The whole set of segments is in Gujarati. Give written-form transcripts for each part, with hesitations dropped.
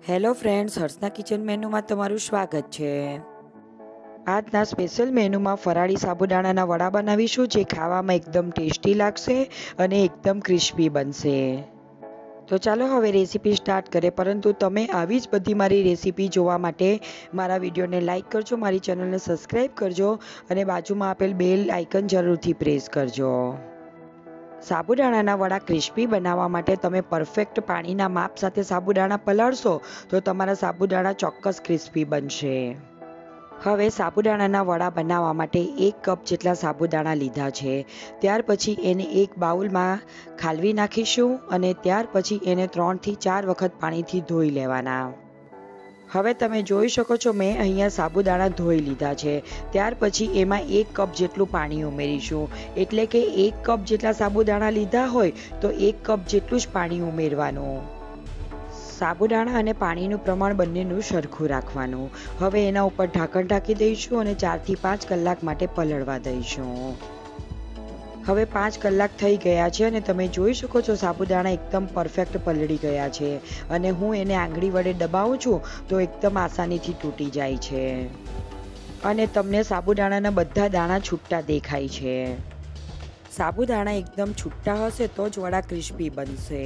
હેલો ફ્રેન્ડ્સ, હર્ષના કિચન મેનુમાં તમારું સ્વાગત છે। આજના સ્પેશિયલ મેનુમાં ફરાળી સાબુદાણાના વડા બનાવીશું, જે ખાવામાં એકદમ ટેસ્ટી લાગશે અને એકદમ ક્રિસ્પી બનશે। તો ચાલો હવે રેસીપી સ્ટાર્ટ કરીએ, પરંતુ તમે આવી જ બધી મારી રેસીપી જોવા માટે મારા વિડીયોને લાઇક કરજો, મારી ચેનલને સબસ્ક્રાઈબ કરજો અને બાજુમાં આપેલ બેલ આઇકન જરૂરથી પ્રેસ કરજો। સાબુદાણાના વડા ક્રિસ્પી બનાવવા માટે તમે પરફેક્ટ પાણીના માપ સાથે સાબુદાણા પલાળશો તો તમારા સાબુદાણા ચોક્કસ ક્રિસ્પી બનશે। હવે સાબુદાણાના વડા બનાવવા માટે 1 કપ જેટલા સાબુદાણા લીધા છે। ત્યાર પછી એને એક બાઉલમાં ખાલવી નાખીશું અને ત્યાર પછી એને 3 થી 4 વખત પાણીથી ધોઈ લેવાના। હવે તમે જોઈ શકો છો, મેં અહીંયા સાબુદાણા ધોઈ લીધા છે। ત્યાર પછી એમાં 1 કપ જેટલું પાણી ઉમેરીશું, એટલે કે 1 કપ જેટલા સાબુદાણા લીધા હોય તો 1 કપ જેટલું જ પાણી ઉમેરવાનું। સાબુદાણા અને પાણીનું પ્રમાણ બંનેનું સરખું રાખવાનું। હવે એના ઉપર ઢાંકણ ઢાંકી દઈશું અને 4 થી 5 કલાક માટે પલળવા દઈશું। હવે 5 કલાક થઈ ગયા છે અને તમે જોઈ શકો છો સાબુદાણા એકદમ પરફેક્ટ પલળી ગયા છે અને હું એને આંગળી વડે દબાવું છું તો એકદમ આસાનીથી તૂટી જાય છે અને તમને સાબુદાણાના બધા દાણા છૂટા દેખાય છે। સાબુદાણા એકદમ છૂટા હશે તો જ વડા ક્રિસ્પી બનશે।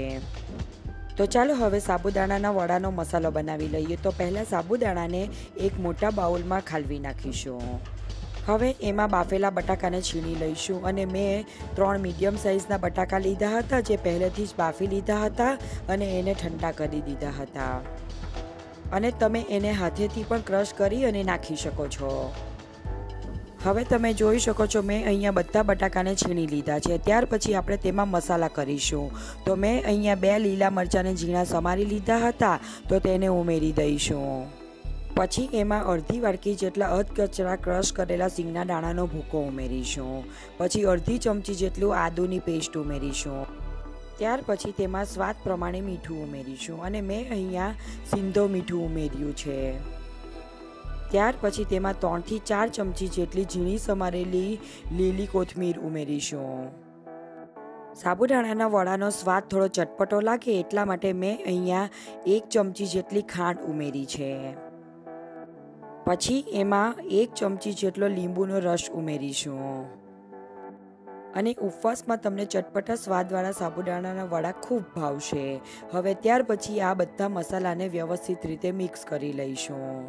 તો ચાલો હવે સાબુદાણાના વડાનો મસાલો બનાવી લઈએ। તો પહેલાં સાબુદાણાને એક મોટા બાઉલમાં ખાલવી નાખીશું। હવે એમાં બાફેલા બટાકાને છીણી લઈશું અને મેં 3 મીડિયમ સાઇઝના બટાકા લીધા હતા, જે પહેલેથી જ બાફી લીધા હતા અને એને ઠંડા કરી દીધા હતા અને તમે એને હાથેથી પણ ક્રશ કરી અને નાખી શકો છો। હવે તમે જોઈ શકો છો, મેં અહીંયા બધા બટાકાને છીણી લીધા છે। ત્યાર પછી આપણે તેમાં મસાલા કરીશું। તો મેં અહીંયા 2 લીલા મરચાંને ઝીણા સમારી લીધા હતા, તો તેને ઉમેરી દઈશું। પછી એમાં અડધી વાટકી જેટલા અધકચરા ક્રશ કરેલા સિંગના દાણાનો ભૂકો ઉમેરીશું। પછી અડધી ચમચી જેટલું આદુની પેસ્ટ ઉમેરીશું। ત્યાર પછી તેમાં સ્વાદ પ્રમાણે મીઠું ઉમેરીશું અને મેં અહીંયા સિંધો મીઠું ઉમેર્યું છે। ત્યાર પછી તેમાં 3 થી 4 ચમચી જેટલી ઝીણી સમારેલી લીલી કોથમીર ઉમેરીશું। સાબુદાણાના વડાનો સ્વાદ થોડો ચટપટો લાગે એટલા માટે મેં અહીંયા 1 ચમચી જેટલી ખાંડ ઉમેરી છે। પછી એમાં 1 ચમચી જેટલો લીંબુનો રસ ઉમેરીશું અને ઉપવાસમાં તમને ચટપટા સ્વાદવાળા સાબુદાણાના વડા ખૂબ ભાવશે। હવે ત્યાર પછી આ બધા મસાલાને વ્યવસ્થિત રીતે મિક્સ કરી લઈશું।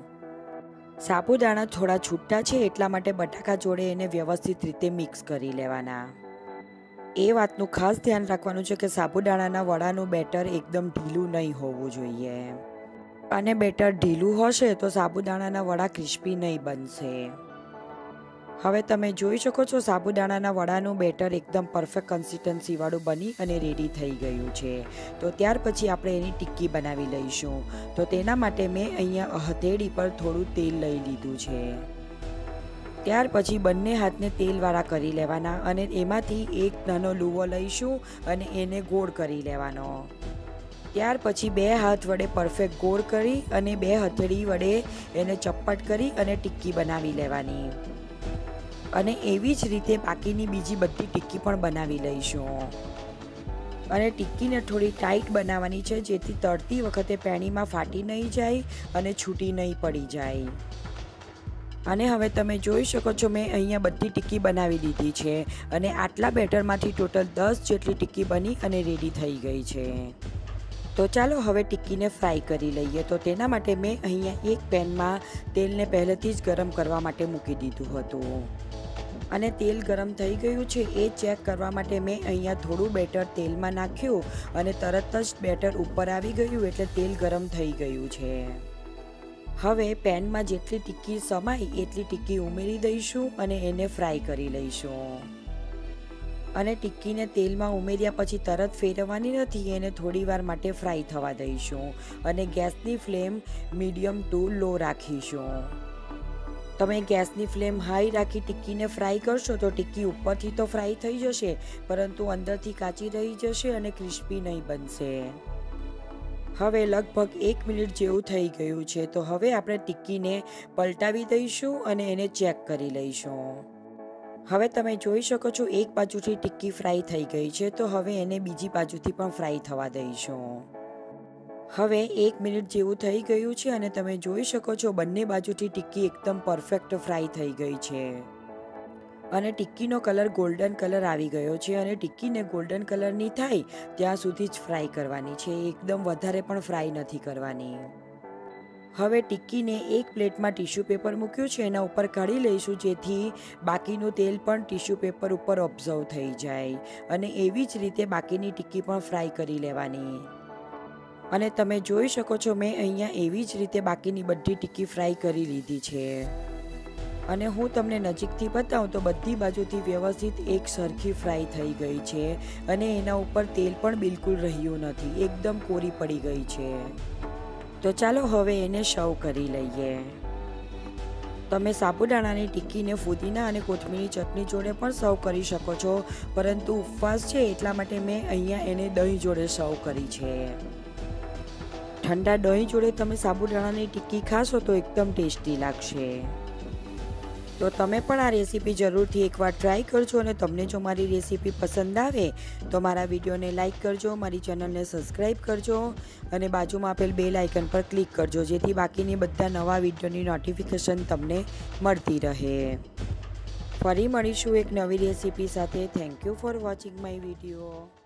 સાબુદાણા થોડા છૂટા છે એટલા માટે બટાકા જોડે એને વ્યવસ્થિત રીતે મિક્સ કરી લેવાના। એ વાતનું ખાસ ધ્યાન રાખવાનું છે કે સાબુદાણાના વડાનું બેટર એકદમ ઢીલું નહીં હોવું જોઈએ અને બેટર ઢીલું હશે તો સાબુદાણાના વડા ક્રિસ્પી નહીં બનશે। હવે તમે જોઈ શકો છો સાબુદાણાના વડાનું બેટર એકદમ પરફેક્ટ કન્સિસ્ટન્સીવાળું બની અને રેડી થઈ ગયું છે। તો ત્યાર પછી આપણે એની ટિક્કી બનાવી લઈશું। તો તેના માટે મેં અહીંયા હથેળી પર થોડું તેલ લઈ લીધું છે। ત્યાર પછી બંને હાથને તેલવાળા કરી લેવાના અને એમાંથી એક નાનો લુવો લઈશું અને એને ગોળ કરી લેવાનો। ત્યાર પછી 2 હાથ વડે પરફેક્ટ ગોળ કરી અને 2 હથેળી વડે એને ચપ્પટ કરી અને ટિક્કી બનાવી લેવાની અને એવી જ રીતે બાકીની બીજી બધી ટિક્કી પણ બનાવી લઈશું। અને ટિક્કીને થોડી ટાઈટ બનાવવાની છે, જેથી તળતી વખતે પેણીમાં ફાટી નહીં જાય અને છૂટી નહીં પડી જાય। અને હવે તમે જોઈ શકો છો, મેં અહીંયા બધી ટિક્કી બનાવી દીધી છે અને આટલા બેટરમાંથી ટોટલ 10 જેટલી ટિક્કી બની અને રેડી થઈ ગઈ છે। તો ચાલો હવે ટિક્કીને ફ્રાય કરી લઈએ। તો તેના માટે મેં અહીંયા એક પેનમાં તેલને પહેલેથી જ ગરમ કરવા માટે મૂકી દીધું હતું અને તેલ ગરમ થઈ ગયું છે એ ચેક કરવા માટે મેં અહીંયા થોડું બેટર તેલમાં નાખ્યું અને તરત જ બેટર ઉપર આવી ગયું એટલે તેલ ગરમ થઈ ગયું છે। હવે પેનમાં જેટલી ટિક્કી સમાય એટલી ટિક્કી ઉમેરી દઈશું અને એને ફ્રાય કરી લઈશું અને ટિક્કીને તેલમાં ઉમેર્યા પછી તરત ફેરવવાની નથી, એને થોડી વાર માટે ફ્રાય થવા દઈશું અને ગેસની ફ્લેમ મીડિયમ ટુ લો રાખીશું। તમે ગેસની ફ્લેમ હાઈ રાખી ટિક્કીને ફ્રાય કરશો તો ટિક્કી ઉપરથી તો ફ્રાય થઈ જશે, પરંતુ અંદરથી કાચી રહી જશે અને ક્રિસ્પી નહીં બનશે। હવે લગભગ 1 મિનિટ જેવું થઈ ગયું છે, તો હવે આપણે ટિક્કીને પલટાવી દઈશું અને એને ચેક કરી લઈશું। હવે તમે જોઈ શકો છો એક બાજુથી ટિક્કી ફ્રાય થઈ ગઈ છે, તો હવે એને બીજી બાજુથી પણ ફ્રાય થવા દઈશું। હવે 1 મિનિટ જેવું થઈ ગયું છે અને તમે જોઈ શકો છો બંને બાજુથી ટિક્કી એકદમ પરફેક્ટ ફ્રાય થઈ ગઈ છે અને ટિક્કીનો કલર ગોલ્ડન કલર આવી ગયો છે અને ટિક્કીને ગોલ્ડન કલરની થાય ત્યાં સુધી જ ફ્રાય કરવાની છે, એકદમ વધારે પણ ફ્રાય નથી કરવાની। હવે ટિક્કીને એક પ્લેટમાં ટીશ્યુ પેપર મૂક્યું છે, એના ઉપર કાઢી લઈશું જેથી બાકીનું તેલ પણ ટીશ્યુ પેપર ઉપર ઓબ્ઝર્વ થઈ જાય અને એવી જ રીતે બાકીની ટિક્કી પણ ફ્રાય કરી લેવાની। અને તમે જોઈ શકો છો મેં અહીંયા એવી જ રીતે બાકીની બધી ટિક્કી ફ્રાય કરી લીધી છે અને હું તમને નજીકથી બતાવું તો બધી બાજુથી વ્યવસ્થિત એક સરખી ફ્રાય થઈ ગઈ છે અને એના ઉપર તેલ પણ બિલકુલ રહ્યું નથી, એકદમ કોરી પડી ગઈ છે। તો ચાલો હવે એને સર્વ કરી લઈએ। તમે સાબુદાણાની ટિક્કીને ફુદીના અને કોથમીરની ચટણી જોડે પણ સર્વ કરી શકો છો, પરંતુ ઉપવાસ છે એટલા માટે મેં અહીંયા એને દહીં જોડે સર્વ કરી છે। ઠંડા દહીં જોડે તમે સાબુદાણાની ટિક્કી ખાશો તો એકદમ ટેસ્ટી લાગશે। તો તમે પણ આ રેસીપી જરૂરથી એકવાર ટ્રાય કરજો અને તમને જો મારી રેસીપી પસંદ આવે તો મારા વિડીયોને લાઇક કરજો, મારી ચેનલને સબસ્ક્રાઈબ કરજો અને બાજુમાં આપેલ બેલ આઇકન પર ક્લિક કરજો જેથી બાકીની બધા નવા વિડીયોની નોટિફિકેશન તમને મળતી રહે। ફરી મળીશું એક નવી રેસીપી સાથે। Thank you for watching my video.